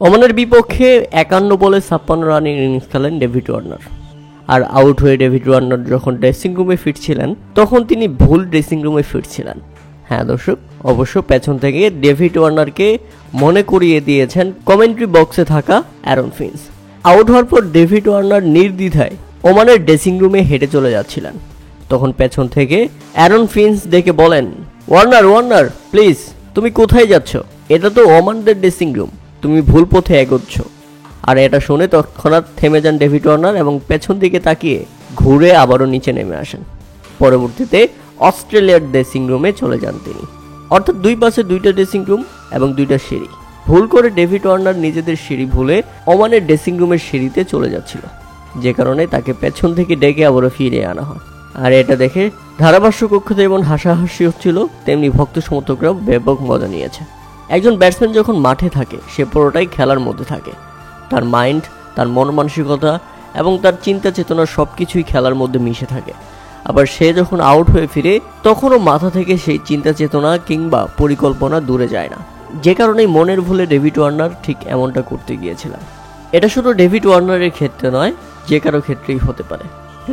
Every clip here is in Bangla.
ওমানের বিপক্ষে 51 বলে 56 রানের ইনিংস খেলেন ডেভিড ওয়ার্নার। আর আউট হয়ে ডেভিড ওয়ার্নার যখন ড্রেসিং রুমে ফিরছিলেন তখন তিনি ভুল ড্রেসিং রুমে ফিরছিলেন। হ্যাঁ দর্শক, অবশ্য পেছন থেকে ডেভিড ওয়ার্নারকে মনে করিয়ে দিয়েছেন কমেন্ট্রি বক্সে থাকা অ্যারন ফিঞ্চ। আউট হওয়ার পর ডেভিড ওয়ার্নার নির্দ্বিধায় ওমানের ড্রেসিং রুমে হেঁটে চলে যাচ্ছিলেন। তখন পেছন থেকে অ্যারন ফিঞ্চ ডেকে বলেন, ওয়ার্নার ওয়ার্নার প্লিজ, তুমি কোথায় যাচ্ছ? এটা তো ওমানদের ড্রেসিং রুম, তুমি ভুল পথে এগোচ্ছ। আর এটা শুনে তৎক্ষণাৎ থেমে যান ডেভিড ওয়ার্নার এবং পেছন দিকে তাকিয়ে ঘুরে আবারও নিচে নেমে আসেন। পরবর্তীতে অস্ট্রেলিয়ার ড্রেসিং রুমে চলে যান তিনি। অর্থাৎ দুই পাশে দুইটা ড্রেসিং রুম এবং দুইটা সিঁড়ি। ভুল করে ডেভিড ওয়ার্নার নিজেদের সিঁড়ি ভুলে ওমানের ড্রেসিং রুমের সিঁড়িতে চলে যাচ্ছিল, যে কারণে তাকে পেছন থেকে ডেকে আবারও ফিরিয়ে আনা হয়। আর এটা দেখে ধারাভাষ্য কক্ষতে যেমন হাসাহাসি হচ্ছিল, তেমনি ভক্ত সমর্থকরাও ব্যাপক মজা নিয়েছে। একজন ব্যাটসম্যান যখন মাঠে থাকে সে পুরোটাই খেলার মধ্যে থাকে। তার মাইন্ড, তার মন মানসিকতা এবং তার চিন্তা চেতনা সব কিছুই খেলার মধ্যে মিশে থাকে। আবার সে যখন আউট হয়ে ফিরে তখনও মাথা থেকে সেই চিন্তা চেতনা কিংবা পরিকল্পনা দূরে যায় না, যে কারণেই মনের ভুলে ডেভিড ওয়ার্নার ঠিক এমনটা করতে গিয়েছিলেন। এটা শুধু ডেভিড ওয়ার্নারের ক্ষেত্রে নয়, যে কারো ক্ষেত্রেই হতে পারে।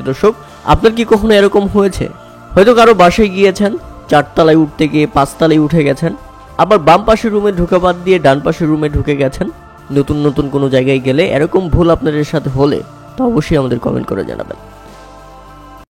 দর্শক, আপনার কি কখনো এরকম হয়েছে? হয়তো কারো বাসায় গিয়েছেন, 4 তলায় উঠতে গিয়ে 5 তলায় উঠে গেছেন, আবার বাম পাশের রুমে ঢুকে বাদ দিয়ে ডান পাশের রুমে ঢুকে গেছেন। নতুন নতুন কোনো জায়গায় গেলে এরকম ভুল আপনাদের সাথে হলে তো অবশ্যই আমাদের কমেন্ট করে জানাবেন।